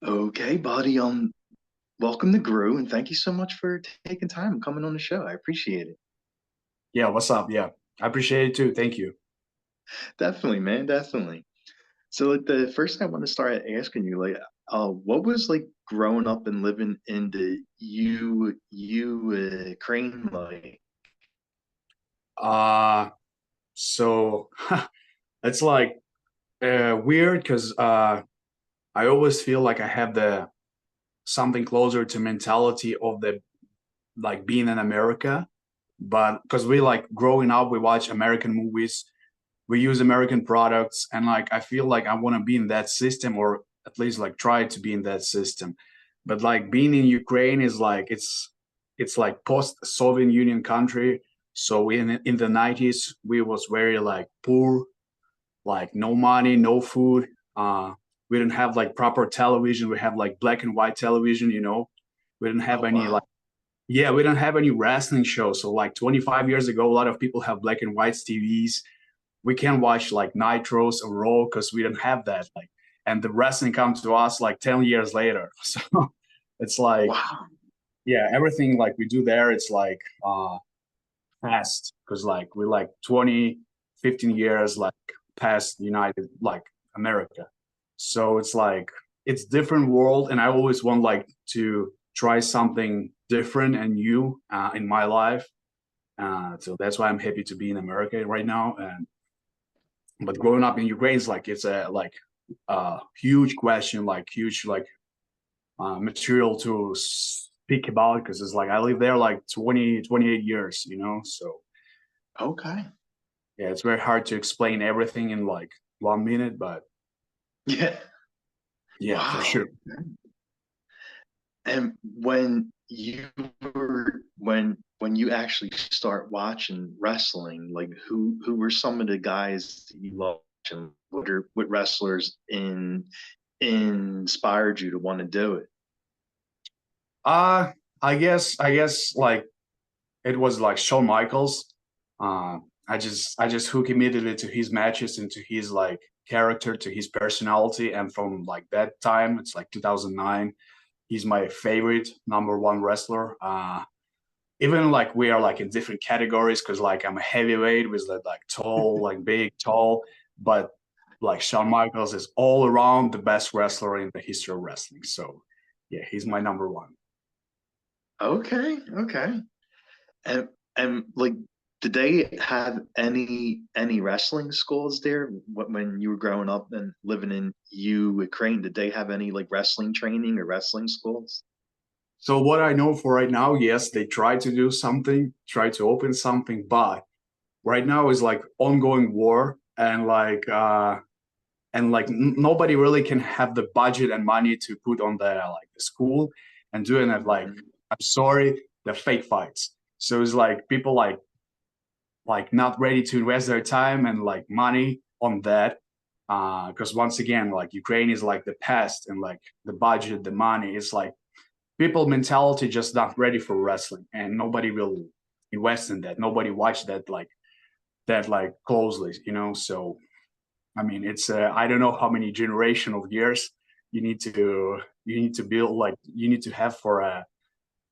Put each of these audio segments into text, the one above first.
Okay, buddy. Welcome to Grue, and thank you so much for taking time and coming on the show. I appreciate it. Yeah, what's up? Yeah, I appreciate it too. Thank you. Definitely, man, definitely. So, like, the first thing I want to start asking you, like, what was like growing up and living in the Ukraine like? Uh, so it's like weird because I always feel like I have the something closer to mentality of the like being in America, but because we like growing up, we watch American movies, we use American products, and like I feel like I want to be in that system or at least like try to be in that system. But like being in Ukraine is like it's like post-Soviet Union country. So in the 90s, we was very like poor, like no money, no food. We didn't have like proper television. We have like black and white television, you know. We didn't have Oh any like wow. yeah, we don't have any wrestling shows. So like 25 years ago, a lot of people have black and white TVs. We can watch like Nitros or Raw because we don't have that. Like, and the wrestling comes to us like 10 years later. So it's like, Wow. yeah, everything like we do there, it's like past because like we're like 20, 15 years like past United, like America. So it's like, it's different world. And I always want like to try something different and new in my life. So that's why I'm happy to be in America right now. And but growing up in Ukraine is like it's a like huge question, like huge like material to speak about because it's like I live there like 20, 28 years, you know. So Okay. yeah, it's very hard to explain everything in like 1 minute, but Yeah. yeah, for Wow. sure. And when you actually start watching wrestling, like who were some of the guys that you loved and what wrestlers inspired you to want to do it? Uh I guess like it was like Shawn Michaels. I just hook immediately to his matches and to his like character, to his personality, and from like that time, it's like 2009. He's my favorite number one wrestler. Even like we are like in different categories because like I'm a heavyweight with like tall, like big, tall, but like Shawn Michaels is all around the best wrestler in the history of wrestling. So yeah, he's my number one. Okay, okay. And and like, did they have any wrestling schools there when you were growing up and living in Ukraine? Did they have any like wrestling training or wrestling schools? So what I know for right now, yes, they try to do something, try to open something, but right now is like ongoing war and nobody really can have the budget and money to put on the school and doing it like Mhm. I'm sorry, the fake fights. So it's like people like not ready to invest their time and like money on that because once again like Ukraine is like the past and like the budget, the money is like people mentality just not ready for wrestling and nobody will invest in that. Nobody watch that like closely, you know. So I mean, it's I don't know how many generation of years you need to build like you need to have for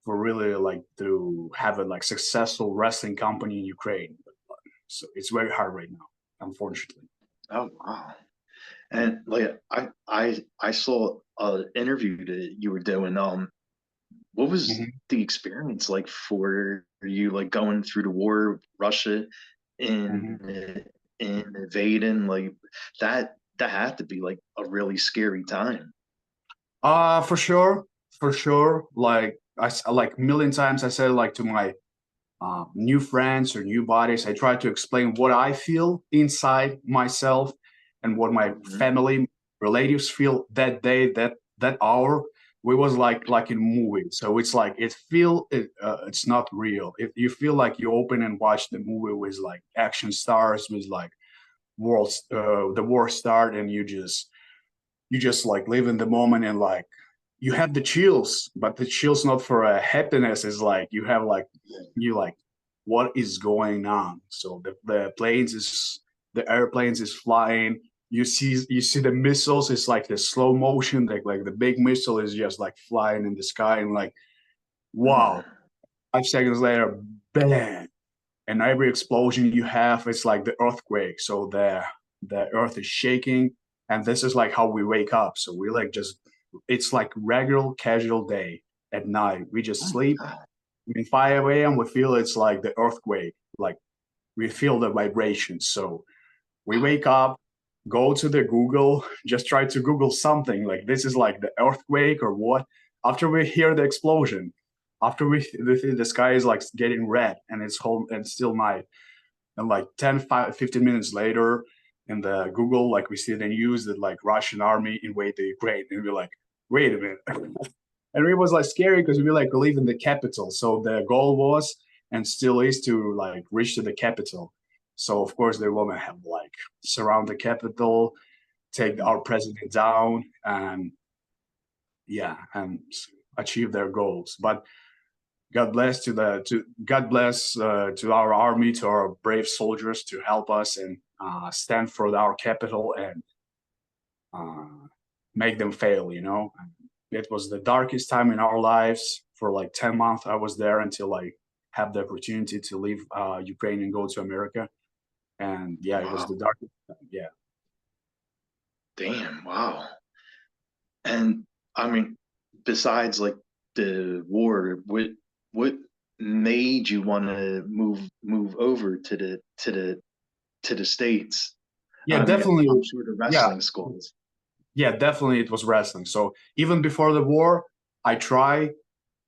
really like to have a like successful wrestling company in Ukraine. So it's very hard right now, unfortunately. Oh wow. And like I saw an interview that you were doing. What was Mhm. the experience like for you, like going through the war, Russia Mhm. in invading, like that had to be like a really scary time. For sure, for sure. Like like million times I said like to my new friends or new bodies. I try to explain what I feel inside myself and what my Mhm. family relatives feel that day, that hour. We was like in a movie, so it's like it's not real. If you feel like you open and watch the movie with like action stars, with like the war start, and you just like live in the moment and like you have the chills, but the chills not for a happiness. Is like you have like you like what is going on. So the airplanes is flying. you see the missiles. It's like the slow motion, like the big missile is just like flying in the sky, and like, wow. Mm. 5 seconds later, bang, and every explosion you have, it's like the earthquake. So the earth is shaking, and this is like how we wake up. So we like just, it's like regular casual day at night. We just Oh sleep. my God. In 5 a.m. we feel it's like the earthquake, like we feel the vibration. So we wake up, go to the Google, just try to Google something like this is like the earthquake or what. After we hear the explosion, after the sky is like getting red and it's whole and still night, and like 15 minutes later in the Google, like we see the news that like Russian army invade the Ukraine, and we're like, wait a minute. And it was like scary because we like live in the capital. So the goal was and still is to like reach to the capital. So of course they want to have like surround the capital, take our president down, and yeah, and achieve their goals. But God bless God bless to our army, to our brave soldiers to help us and stand for our capital and uh, make them fail. It was the darkest time in our lives. For like 10 months I was there until I had the opportunity to leave Ukraine and go to America. And yeah, it was Wow. the darkest time. Yeah. Damn. Wow. And I mean, besides like the war, what made you want to move over to the States? Yeah, I mean, definitely. I'm sure the Yeah, wrestling schools. yeah, definitely it was wrestling. So even before the war, I try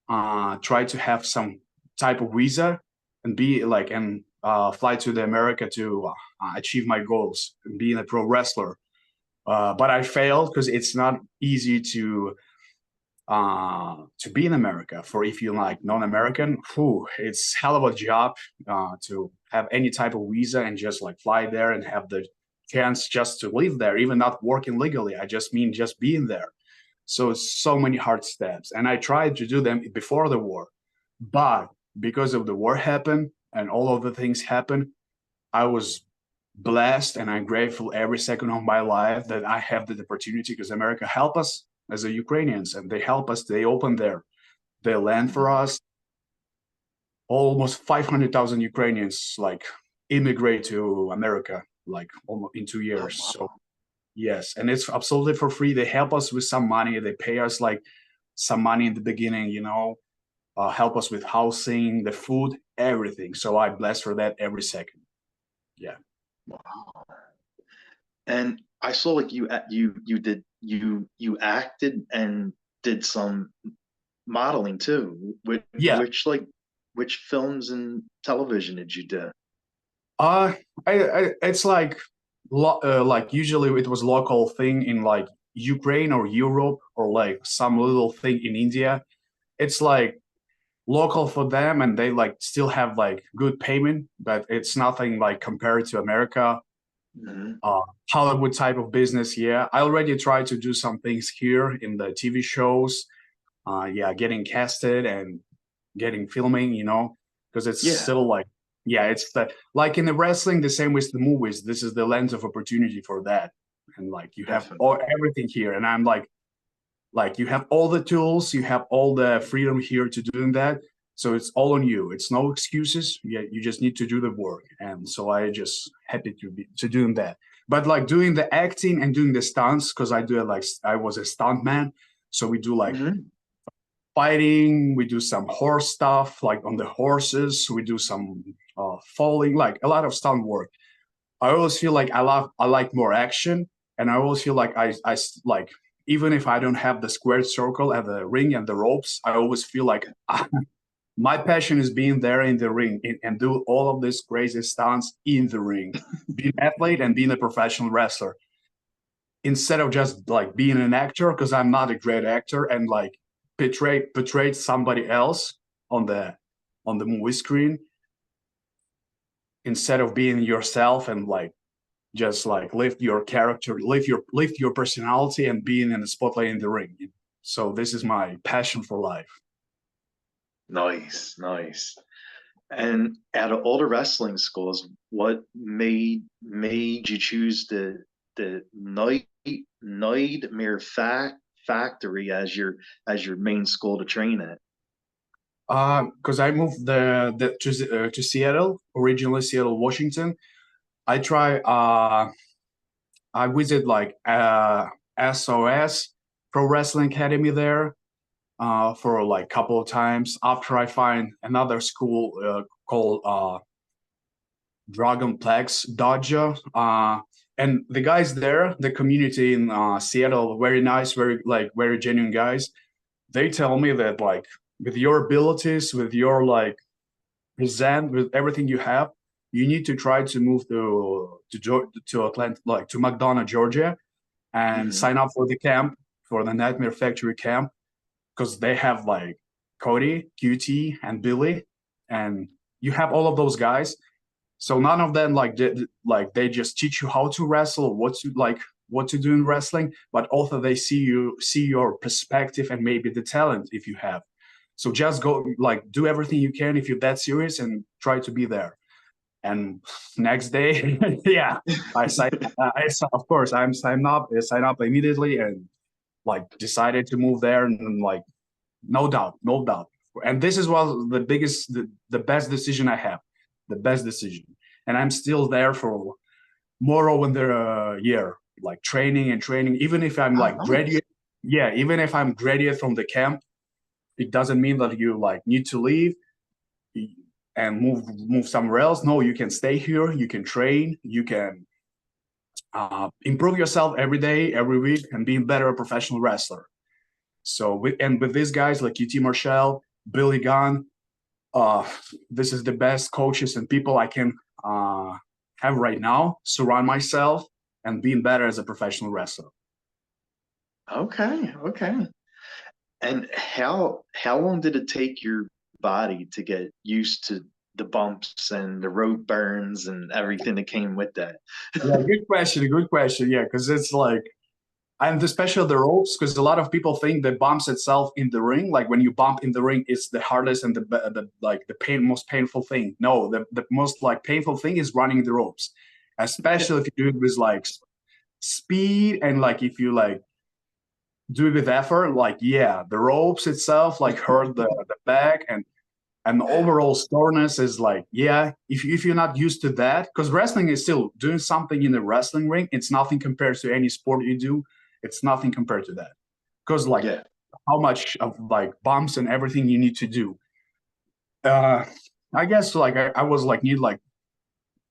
to have some type of visa and be like and fly to the America to achieve my goals and being a pro wrestler. But I failed because it's not easy to be in America. For if you're like non-American, it's hell of a job to have any type of visa and just like fly there and have the chance just to live there, even not working legally. I just mean just being there. So it's so many hard steps, and I tried to do them before the war, but because of the war happened and all of the things happened, I was blessed and I'm grateful every second of my life that I have the opportunity because America helped us as a Ukrainians and they help us. They open their land for Mhm. us. Almost 500,000 Ukrainians like immigrate to America like almost in 2 years. Oh So wow. yes, and it's absolutely for free. They help us with some money. They pay us like some money in the beginning, help us with housing, the food, everything. So I bless for that every second. Yeah. Wow. And I saw like you acted and did some modeling too. Yeah. Which films and television did you do? Uh, it's like usually it was local thing in like Ukraine or Europe or like some little thing in India. It's like local for them and they like still have like good payment, but it's nothing like compared to America. Mhm. uh, Hollywood type of business. Yeah, I already tried to do some things here in the TV shows. Yeah, getting casted and getting filming, because it's Yeah, still like, yeah, it's the like in the wrestling, the same with the movies. This is the lens of opportunity for that, and like you have definitely. all everything here, and I'm like you have all the tools, you have all the freedom here to doing that. So it's all on you. It's no excuses. Yeah, you just need to do the work. And so I just happy to doing that. But like doing the acting and doing the stunts, because I do it like I was a stunt man. So we do like Hmm. fighting, we do some horse stuff, like on the horses, we do some falling, like a lot of stunt work. I always feel like I like more action, and I always feel like I like even if I don't have the squared circle and the ring and the ropes, I always feel like my passion is being there in the ring and do all of these crazy stunts in the ring, being an athlete and being a professional wrestler instead of just like being an actor because I'm not a great actor and like portrayed somebody else on the movie screen instead of being yourself and like just like lift your character, lift your personality, and being in the spotlight in the ring. So this is my passion for life. Nice, nice. And out of all the wrestling schools, what made you choose the Nightmare Factory as your main school to train at? Because I moved to Seattle, originally Seattle, Washington. I try I visit like SOS Pro Wrestling Academy there for like couple of times. After I find another school called Dragonplex Dojo. And the guys there, the community in Seattle, very nice, very genuine guys. They tell me that like with your abilities, with your like present, with everything you have, you need to try to move to Atlanta, like to McDonough, Georgia, and Hmm. sign up for the camp, for the Nightmare Factory camp, because they have like Cody, QT, and Billy, and you have all of those guys. So none of them like they just teach you how to wrestle, what to do in wrestling, but also they see your perspective and maybe the talent if you have. So just go like do everything you can if you're that serious and try to be there. And next day, yeah, I sign. Of course, I'm signed up. I sign up immediately and like decided to move there and like no doubt, no doubt. And this is was the best decision I have, the best decision. And I'm still there for more than a year, like training and training. Even if I'm Oh, like nice. graduate, yeah, even if I'm graduate from the camp, it doesn't mean that you like need to leave and move somewhere else. No, you can stay here. You can train. You can improve yourself every day, every week, and be a better professional wrestler. So with these guys like UT Marshall, Billy Gunn, uh, this is the best coaches and people I can have right now. Surround myself and being better as a professional wrestler. Okay, okay. And how long did it take your body to get used to the bumps and the road burns and everything that came with that? Yeah, good question. Good question. Yeah, because it's like, and especially the ropes, because a lot of people think the bumps itself in the ring, like when you bump in the ring, it's the hardest and the like the most painful thing. No, the most like painful thing is running the ropes, especially if you do it with like speed and like if you like do it with effort. Like yeah, the ropes itself like hurt the back and the overall soreness is like yeah if you're not used to that because wrestling is still doing something in the wrestling ring, it's nothing compared to any sport you do. It's nothing compared to that because like Yeah. how much of like bumps and everything you need to do. uh I guess like I was like need like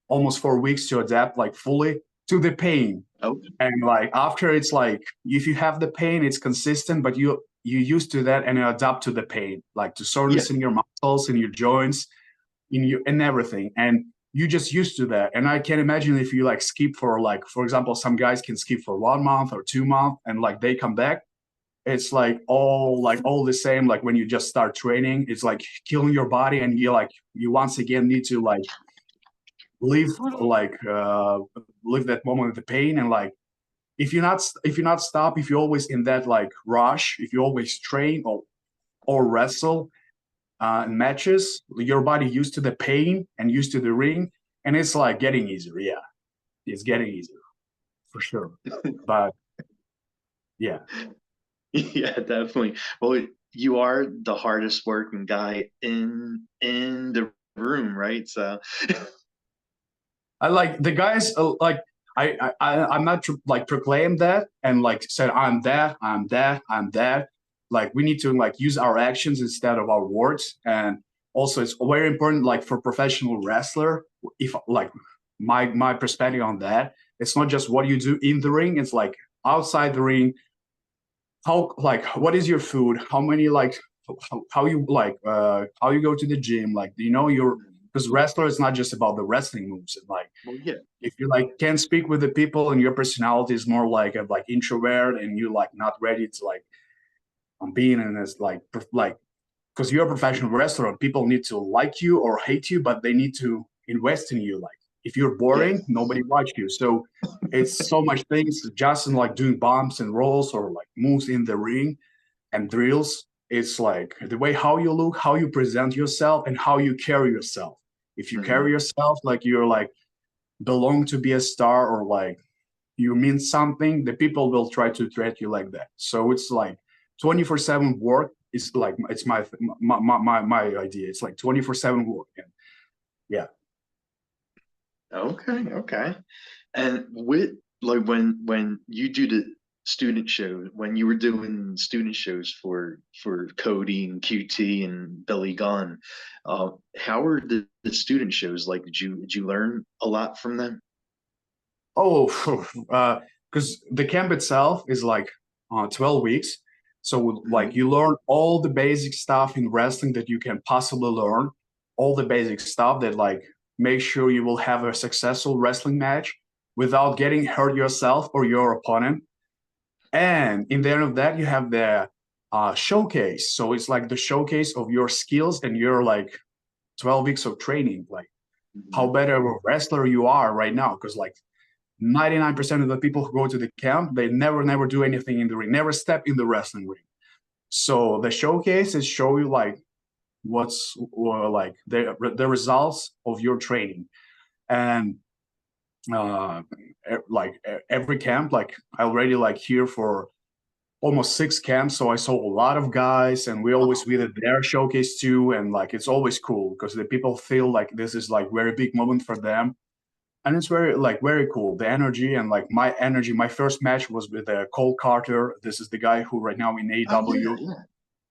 almost 4 weeks to adapt like fully to the pain. Oh, And like after it's like if you have the pain it's consistent but you used to that and you adapt to the pain like to yeah. soreness in your muscles in your joints in you and everything and you just used to that. And I can imagine if you like skip for like for example some guys can skip for 1 month or 2 months and like they come back, it's like all the same. Like when you just start training it's like killing your body and you once again need to like live like live that moment of the pain. And like if you're not stop, if you're always in that like rush, if you always train or wrestle in matches, your body used to the pain and used to the ring, and it's like getting easier. Yeah, it's getting easier for sure. But yeah, Yeah, definitely. Well, you are the hardest working guy in the room, right? So I like the guys like I'm not like proclaim that and like said I'm that I'm that I'm that. Like we need to like use our actions instead of our words. And also it's very important like for professional wrestler, if like my perspective on that, it's not just what you do in the ring, it's like outside the ring. How like what is your food, how many like how you like how you go to the gym, like you know your because wrestler is not just about the wrestling moves. And like well, yeah. if you like can't speak with the people and your personality is more like a like introvert and you like not ready to like being in this like because you're a professional wrestler and people need to like you or hate you but they need to invest in you. Like if you're Yeah. boring nobody watch you. So it's so much things just in like doing bumps and rolls or like moves in the ring and drills. It's like the way how you look, how you present yourself, and how you carry yourself. If you carry Hmm. yourself like you're like belong to be a star or like you mean something, the people will try to treat you like that. So it's like 24/7 work. It's like it's my idea. It's like 24/7 work. And yeah. Okay, okay. And with like when you do the student show, when you were doing student shows for Cody and QT and Billy Gunn, how were the student shows like? Did you learn a lot from them? Oh, because the camp itself is like 12 weeks. So like Mhm. you learn all the basic stuff in wrestling that you can possibly learn, all the basic stuff that like make sure you will have a successful wrestling match without getting hurt yourself or your opponent. And in the end of that, you have the showcase. So it's like the showcase of your skills and your like 12 weeks of training, like how Mhm. better of a wrestler you are right now. Because like 99% of the people who go to the camp, they never do anything in the ring, never step in the wrestling ring. So the showcases show you like what's like the results of your training. And uh like every camp, like I already like here for almost 6 camps, so I saw a lot of guys, and we always Wow. visit their showcase too. And like it's always cool because the people feel like this is like very big moment for them, and it's very like very cool, the energy. And like my energy, my first match was with Cole Carter. This is the guy who right now in Oh yeah, AEW. yeah.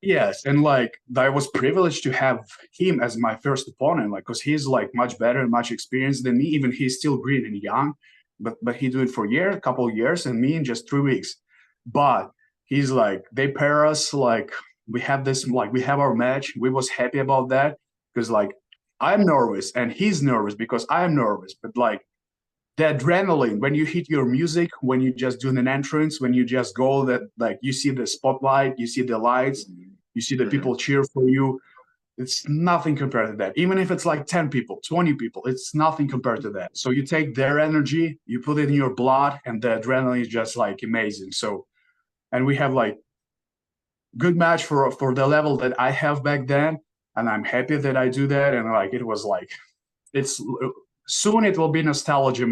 Yes, and like I was privileged to have him as my first opponent, like because he's like much better and much experienced than me. Even he's still green and young, but he do it for a couple of years, and me in just 3 weeks. But he's like they pair us like we have this like we have our match. We was happy about that because like I'm nervous and he's nervous because I'm nervous. But like the adrenaline when you hit your music, when you just do an entrance, when you just go that like you see the spotlight, you see the lights, Mhm. you see the Mhm. people cheer for you. It's nothing compared to that. Even if it's like 10 people, 20 people, it's nothing compared to that. So you take their energy, you put it in your blood, and the adrenaline is just like amazing. So, and we have like good match for the level that I have back then. And I'm happy that I do that. And like it was like it's soon it will be nostalgia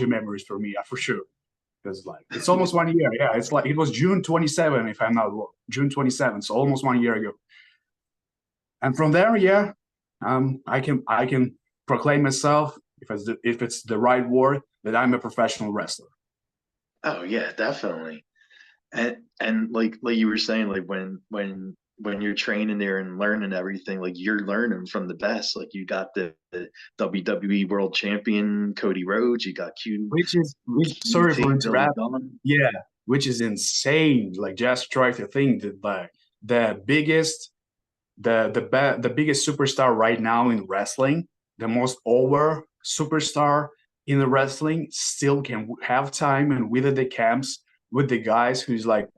memories for me, for sure. Because like it's almost 1 year. Yeah, it's like it was June 27, if I'm not wrong. June 27, so almost 1 year ago. And from there, yeah, I can proclaim myself, if it's the right word, that I'm a professional wrestler. Oh yeah, definitely. And like you were saying, like when you're training there and learning everything, like you're learning from the best. Like you got the WWE World Champion Cody Rhodes, you got Which sorry for QT Billy interrupting. Gunn. Yeah, which is insane. Like just try to think that like the biggest the biggest superstar right now in wrestling, the most over superstar in the wrestling, still can have time and visit the camps with the guys who's like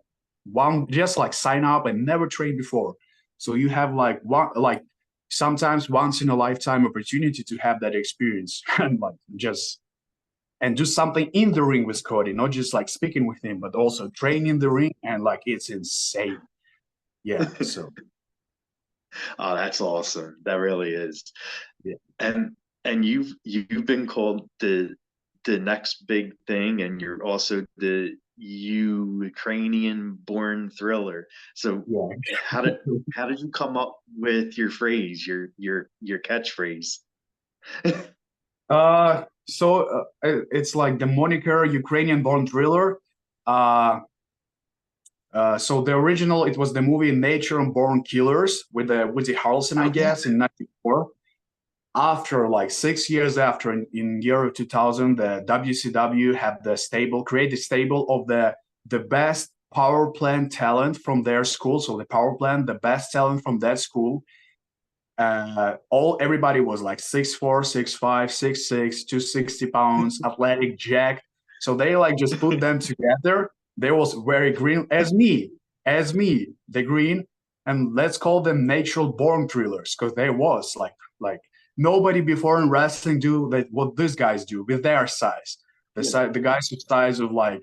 one just like sign up and never trained before. So you have like one like sometimes once in a lifetime opportunity to have that experience and like just and do something in the ring with Cody, not just like speaking with him, but also train in the ring. And like it's insane. Yeah. So Oh, that's awesome. That really is. yeah. And you've been called the next big thing, and you're also the Ukrainian born thriller. So Yeah. how did how did you come up with your phrase, your catchphrase? It's like the moniker Ukrainian born thriller. Uh, so the original, it was the movie Nature and Born Killers with Woody Harrelson, I Oh yeah. guess, in '94. After like 6 years after, in year 2000, the WCW had the stable, created stable of the best power plant talent from their school. So the power plant, the best talent from that school, all everybody was like 6'4", 6'5", 6'6", 260 pounds, athletic, jack. So they like just put them together. They was very green as me, the green, and let's call them natural born thrillers because they was like nobody before in wrestling do that what these guys do with their size. Yeah. The guys with size of like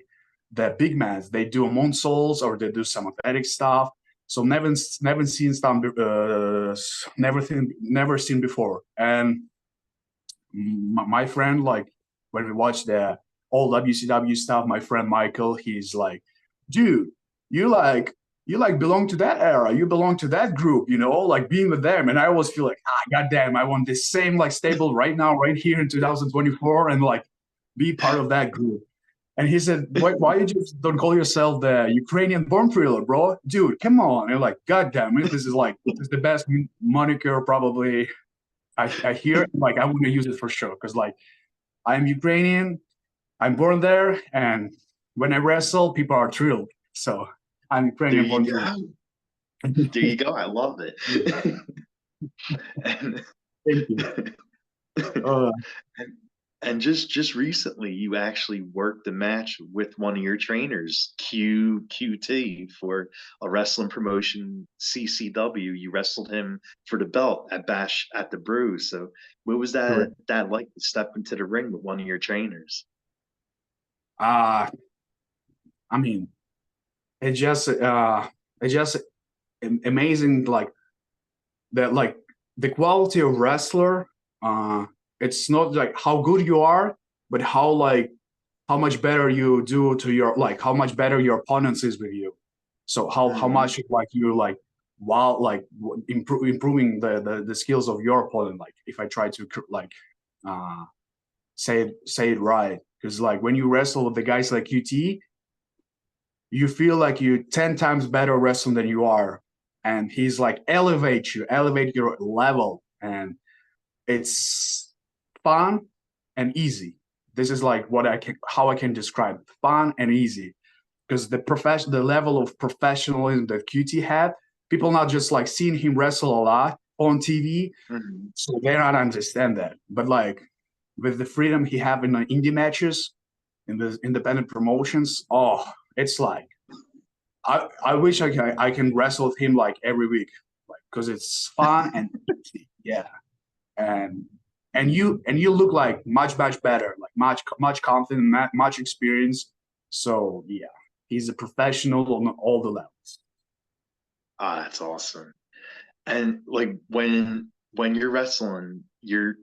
the big mans, they do moonsaults or they do some athletic stuff. So never seen some never seen before. And my friend, like when we watched all WCW stuff. My friend Michael, he's like, dude, you like you like belong to that era. You belong to that group, you know, like being with them. And I always feel like, goddamn, I want this same like stable right now, right here in 2024, and like be part of that group. And he said, why you just don't call yourself the Ukrainian Born Thriller, bro? Dude, come on. And I'm like, God damn it, this is the best moniker probably I hear. Like, I want to use it for sure. Because like I'm Ukrainian, I'm born there, and when I wrestle, people are thrilled. So I'm There Ukrainian you Born Thriller. go. There you go. I love it. and, Thank you. Uh, and and just recently, you actually worked the match with one of your trainers, QT, for a wrestling promotion, CCW. You wrestled him for the belt at Bash at the Brew. So, what was correct. that like to step into the ring with one of your trainers? Uh, I mean, it's just amazing. Like the quality of wrestler. Uh, it's not like how good you are, but how much better you do to your like how much better your opponents is with you. So how Hmm. much like you like while like improving the skills of your opponent. Like if I try to like uh say it right, because like when you wrestle with the guys like QT, you feel like you're 10 times better wrestling than you are, and he's like elevate your level, and it's fun and easy. This is like what I can how I can describe it. Fun and easy, because the level of professionalism that QT had, people not just like seeing him wrestle a lot on TV, Hmm. so they don't understand that. But like with the freedom he have in the indie matches, in the independent promotions, oh, it's like I wish I can wrestle with him like every week, like because it's fun and easy. Yeah, and you look like much better, like much confident, much experience. So yeah, he's a professional on all the levels. Ah, that's awesome. And like when you're wrestling, you're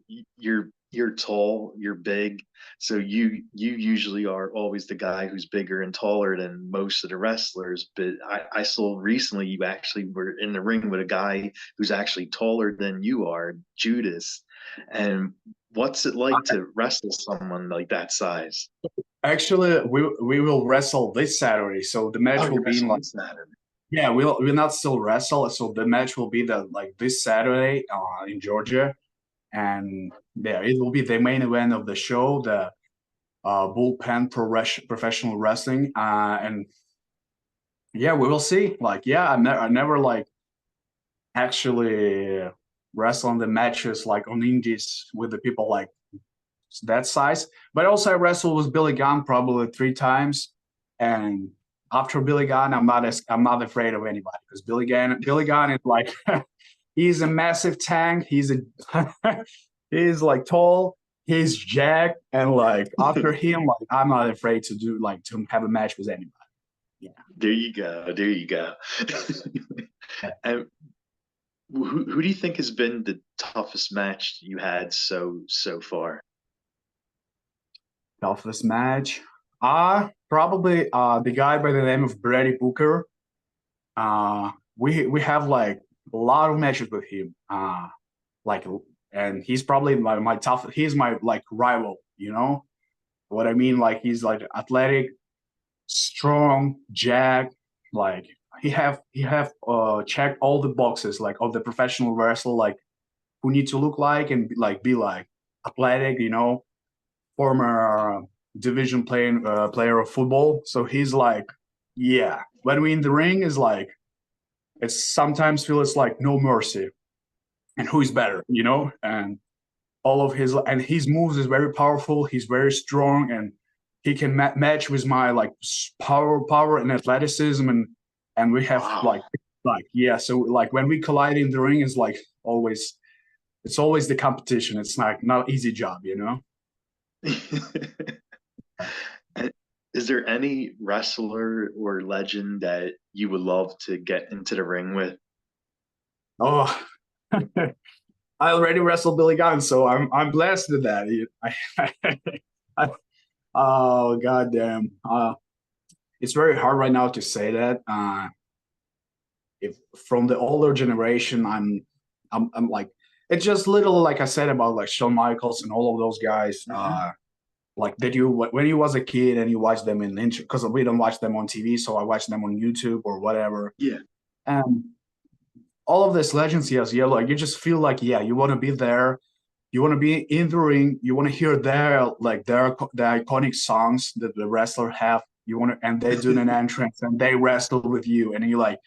tall, you're big, so you usually are always the guy who's bigger and taller than most of the wrestlers. But I saw recently you actually were in the ring with a guy who's actually taller than you are, Judas. And what's it like to wrestle someone like that size? Actually, we will wrestle this Saturday, so the Oh, match will you're be in wrestling like this Saturday. yeah, we'll not still wrestle, so the match will be the like this Saturday in Georgia, and yeah, it will be the main event of the show, the bullpen professional wrestling, and yeah, we will see. Like, yeah, I never like actually wrestle the matches like on indies with the people like that size. But also I wrestled with Billy Gunn probably 3 times, and after Billy Gunn, I'm not afraid of anybody because Billy Gunn is like he's a massive tank. He's a he's like tall. He's jacked, and like after him, like I'm not afraid to do like to have a match with anybody. Yeah. There you go. There you go. And who do you think has been the toughest match you had so far? Toughest match. Probably the guy by the name of Brady Booker. We have like a lot of matches with him. Like and he's probably my tough he's my like rival, you know? What I mean? Like he's like athletic, strong, jack, like he have checked all the boxes like of the professional wrestler like who need to look like and like be like athletic, you know, former division player of football. So he's like, yeah. When we in the ring is like, it's sometimes feels like no mercy, and who is better, you know? And all of his moves is very powerful. He's very strong, and he can match with my like power and athleticism, and we have Wow. like yeah. So like when we collide in the ring, is like always it's always the competition. It's like not easy job, you know. And is there any wrestler or legend that you would love to get into the ring with? Oh, I already wrestled Billy Gunn, so I'm blessed with that. I, I Oh goddamn. It's very hard right now to say that. If from the older generation, I'm like it's just little like I said about like Shawn Michaels and all of those guys. Hmm. Like did you when you was a kid and you watched them in intro because we don't watch them on TV, so I watch them on YouTube or whatever. Yeah. And all of these legends, yes, yeah, like you just feel like yeah, you want to be there, you want to be in the ring, you want to hear the iconic songs that the wrestler have. You want to, and they do an entrance and they wrestle with you, and you're like,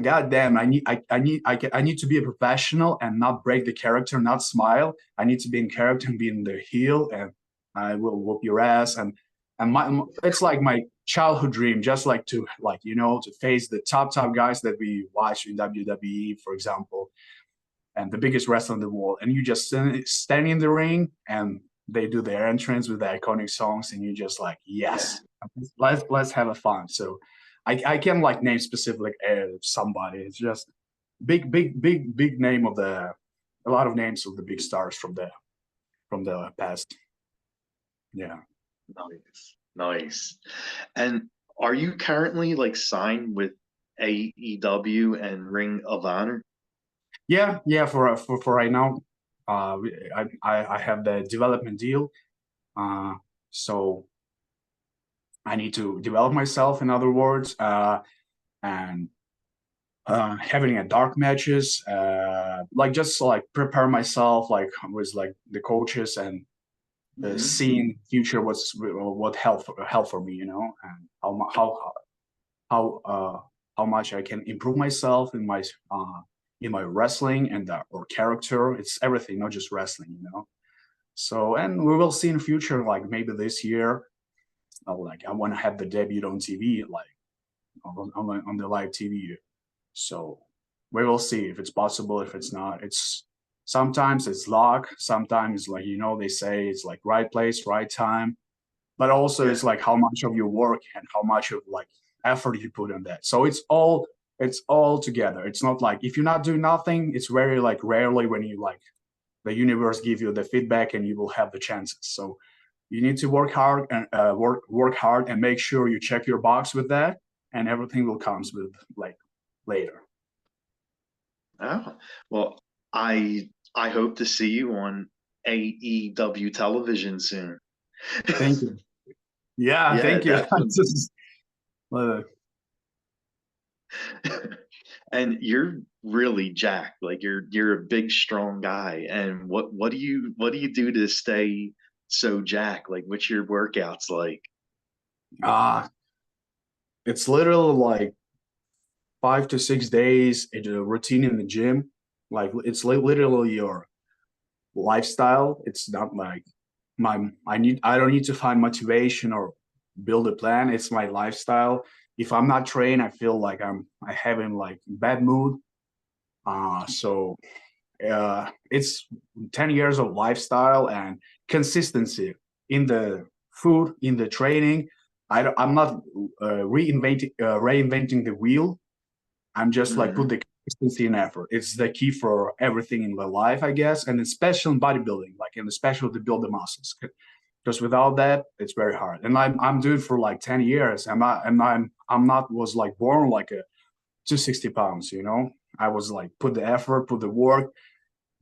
God damn, I need to be a professional and not break the character, not smile. I need to be in character and be in the heel, and I will whoop your ass. And it's like my childhood dream, just like to like to face the top guys that we watch in WWE, for example, and the biggest wrestler in the world. And you just stand in the ring, and they do their entrance with the iconic songs, and you just like, Yeah. yes, let's have a fun. So I can't like name specific somebody. It's just big name of the a lot of names of the big stars from the past. Yeah. Nice. Nice. And are you currently like signed with AEW and Ring of Honor? Yeah. For right now, I have the development deal. Uh, so I need to develop myself. In other words, and having a dark matches, like just like prepare myself, like with like the coaches and Hmm. seeing future what help for me, and how how much I can improve myself in my wrestling and or character. It's everything, not just wrestling. So, and we will see in future, like maybe this year, like I want to have the debut on TV, like on the live TV. So we will see if it's possible. If it's not, it's sometimes it's luck. Sometimes like they say it's like right place, right time. But also Yeah. it's like how much of your work and how much of like effort you put on that. So it's all together. It's not like if you're not doing nothing, it's very like rarely when you like the universe give you the feedback and you will have the chances. So you need to work hard and work hard and make sure you check your box with that, and everything will comes with like later. Oh, well, I hope to see you on AEW television soon. Thank you. Yeah, Yeah, thank you. definitely. Uh, And you're really jacked. Like you're a big, strong guy. And what do you do to stay so jacked? Like what's your workouts like? uh, it's literally like 5 to 6 days in a routine in the gym. Like it's literally your lifestyle. It's not like I don't need to find motivation or build a plan. It's my lifestyle. If I'm not trained, I feel like I having like bad mood. So it's 10 years of lifestyle and consistency in the food, in the training. I'm not reinventing the wheel. I'm just like put Hmm. the consistency and effort. It's the key for everything in my life, I guess, and especially in bodybuilding, like and especially to build the muscles. Because without that, it's very hard. And I'm doing for like 10 years. I'm not was like born like a 260 pounds. I was like put the effort, put the work,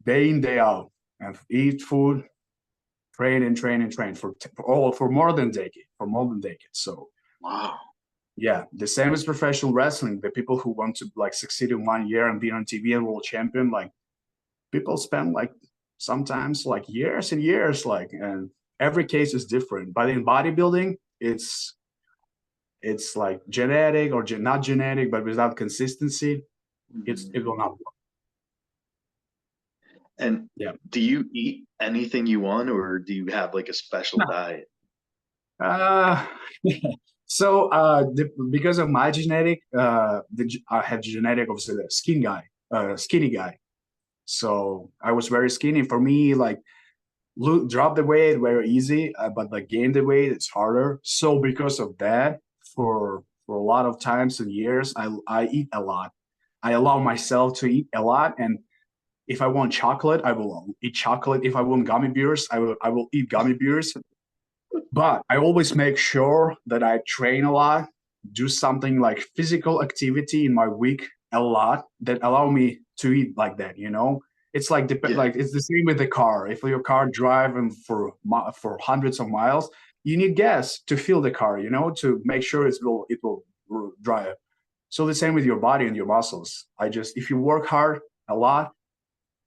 day in day out, and eat food, train and train and train for more than decade, for more than decade. So Wow. yeah, the same as professional wrestling. The people who want to like succeed in 1 year and be on TV and world champion, like people spend like sometimes like years and years, like, and every case is different. But in bodybuilding, it's like genetic or not genetic, but without consistency, Hmm. it will not work. And Yeah. do you eat anything you want, or do you have like a special diet? Uh, so because of my genetic, I have genetic of the skinny guy. So I was very skinny. For me, like drop the weight very easy, but like gain the weight it's harder. So because of that, for a lot of times and years, I eat a lot. I allow myself to eat a lot, and if I want chocolate, I will eat chocolate. If I want gummy bears, I will eat gummy bears. But I always make sure that I train a lot, do something like physical activity in my week a lot that allow me to eat like that. It's like Yeah. like it's the same with the car. If your car driving for hundreds of miles, you need gas to fill the car. To make sure it will drive. So the same with your body and your muscles. If you work hard a lot,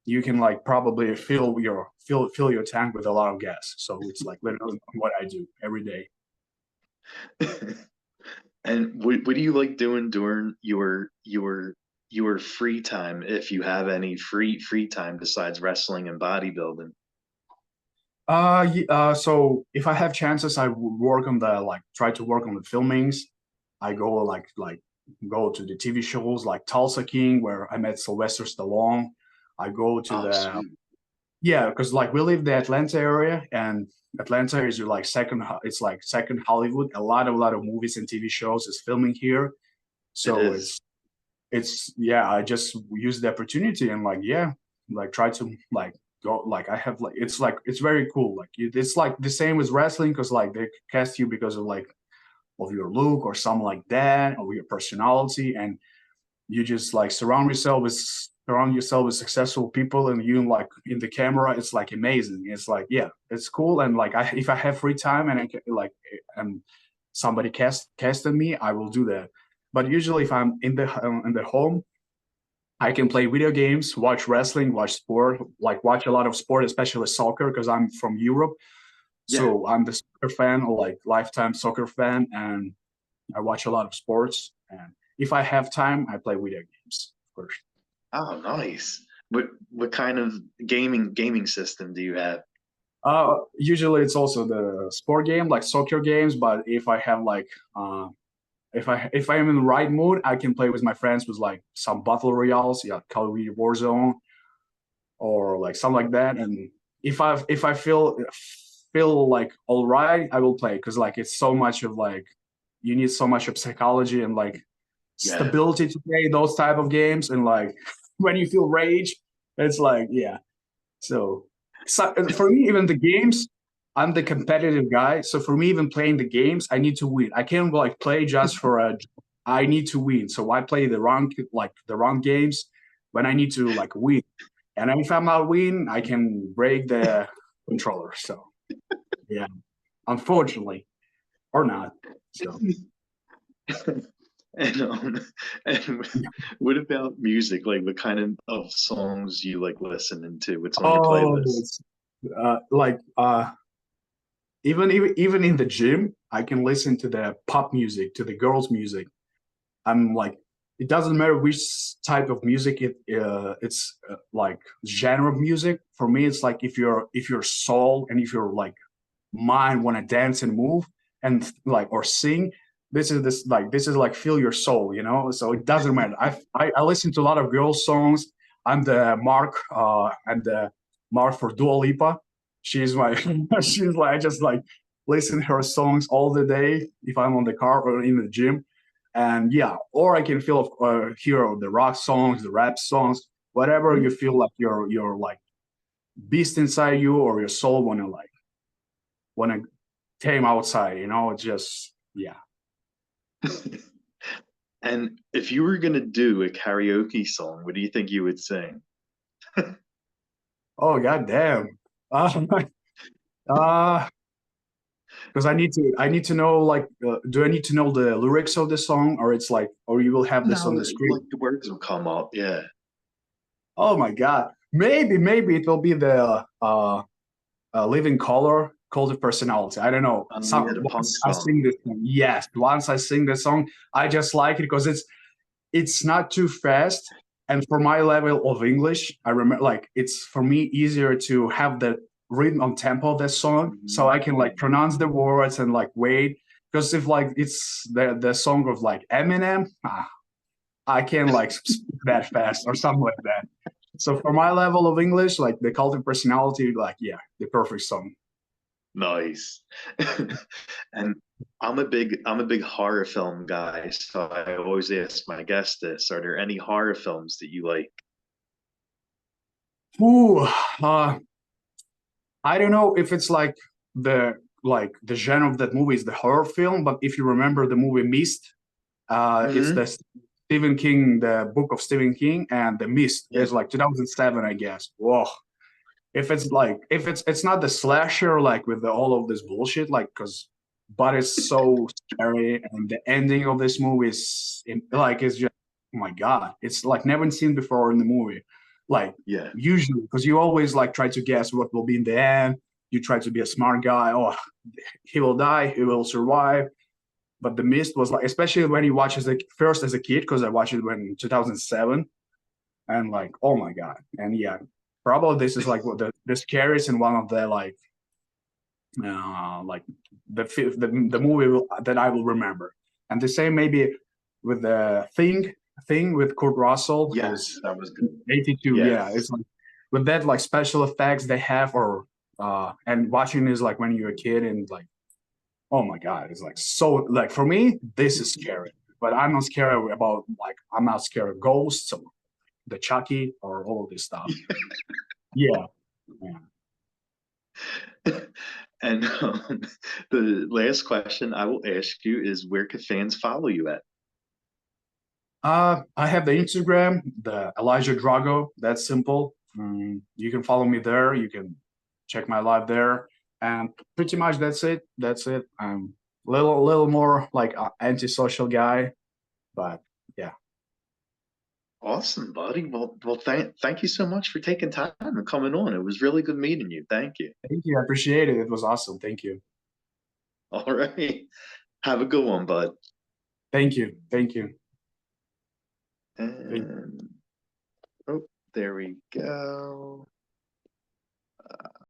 you can like probably fill your tank with a lot of gas. So it's like literally what I do every day. And what do you like doing during your free time, if you have any free time besides wrestling and bodybuilding? So if I have chances, I would work on the like try to work on the filmings. I go go to the TV shows like Tulsa King, where I met Sylvester Stallone. I go to Oh, the sweet. Yeah, because like we live the Atlanta area, and Atlanta is like it's like second Hollywood. A lot of movies and TV shows is filming here, It so is. it's yeah. I just use the opportunity and like yeah, like try to like go like I have like it's very cool. Like it's like the same as wrestling because like they cast you because of your look or something like that or your personality, and you just like surround yourself with successful people, and you like in the camera it's like amazing. It's like yeah, it's cool. And like if I have free time and I can, like and somebody casted me, I will do that. But usually if I'm in the home, I can play video games, watch wrestling, watch sport, like watch a lot of sport, especially soccer because I'm from Europe. Yeah. So I'm the soccer fan, or like lifetime soccer fan, and I watch a lot of sports. And if I have time, I play video games, of course. Oh, nice. What kind of gaming system do you have? Usually it's also the sport game, like soccer games. But if I have like, if I am in the right mood, I can play with my friends with like some battle royales, yeah, Call of Duty Warzone or like something like that. And if I feel like all right, I will play because like it's so much of like you need so much of psychology and like Yeah. stability to play those type of games. And like when you feel rage, it's like yeah. So for me, even the games, I'm the competitive guy. So for me, even playing the games, I need to win. I can't like play just for a. I need to win. So I play the wrong games when I need to like win. And if I'm not win, I can break the controller. So yeah, unfortunately, or not. So And and what about music? Like, what kind of songs you like listening to? What's on your oh, playlist? it's like even in the gym, I can listen to the pop music, to the girls' music. I'm like, it doesn't matter which type of music it's like genre of music. For me, it's like if your soul and if your like mind want to dance and move and like or sing, this is like feel your soul. So it doesn't matter. I listen to a lot of girls' songs. I'm the mark for Dua Lipa. She's my she's like I just like listen to her songs all the day if I'm on the car or in the gym. And yeah, or I can hear the rock songs, the rap songs, whatever you feel like your like beast inside you or your soul wanna came outside. It's just yeah. And if you were gonna do a karaoke song, what do you think you would sing? Oh god damn. Uh, uh because I need to know like do I need to know the lyrics of the song, or it's like, or you will have this No, on the like screen? the words will come up. Yeah. Oh my god. Maybe it will be the living color called the personality. I don't know. Yeah, Some the punk once I song. sing this song, yes, once I sing this song, I just like it because it's not too fast. And for my level of English, I remember like it's for me easier to have the rhythm on tempo of that song, so I can like pronounce the words and like wait. Because if like it's the song of like Eminem, I can like speak that fast or something like that. So for my level of English, like the cult of personality, like yeah, the perfect song. Nice. And I'm a big horror film guy, so I always ask my guests this: are there any horror films that you like? Ooh, I don't know if it's like the like the genre of that movie is the horror film, but if you remember the movie Mist, it's the Hmm. Stephen King, the book of Stephen King, and the Mist Yeah. is like 2007, I guess. Whoa. If it's like if it's not the slasher like with all of this bullshit, like because but it's so scary, and the ending of this movie is like it's just oh my god, it's like never seen before in the movie. Like Yeah. usually, because you always like try to guess what will be in the end. You try to be a smart guy. Oh, he will die. He will survive. But the Mist was like, especially when you watch as a first as a kid, because I watched it when 2007, and like, oh my god, and yeah, probably this is like what the scariest and one of the like the movie that I will remember. And the same maybe with the thing with Kurt Russell Yes, is that was good. 82. Yeah, Yes. it's like with that like special effects they have, or and watching is like when you're a kid and like oh my god, it's like so like for me this is scary, but I'm not scared about like I'm not scared of ghosts or the Chucky or all of this stuff. Yeah, yeah. And the last question I will ask you is where can fans follow you at? I have the Instagram, the Elijah Drago. That's simple. You can follow me there. You can check my live there, and pretty much that's it. That's it. I'm little more like an antisocial guy, but yeah. Awesome, buddy. Well, thank you so much for taking time and coming on. It was really good meeting you. Thank you. Thank you. I appreciate it. It was awesome. Thank you. All right. Have a good one, bud. Thank you. Thank you. Thank And oh, there we go.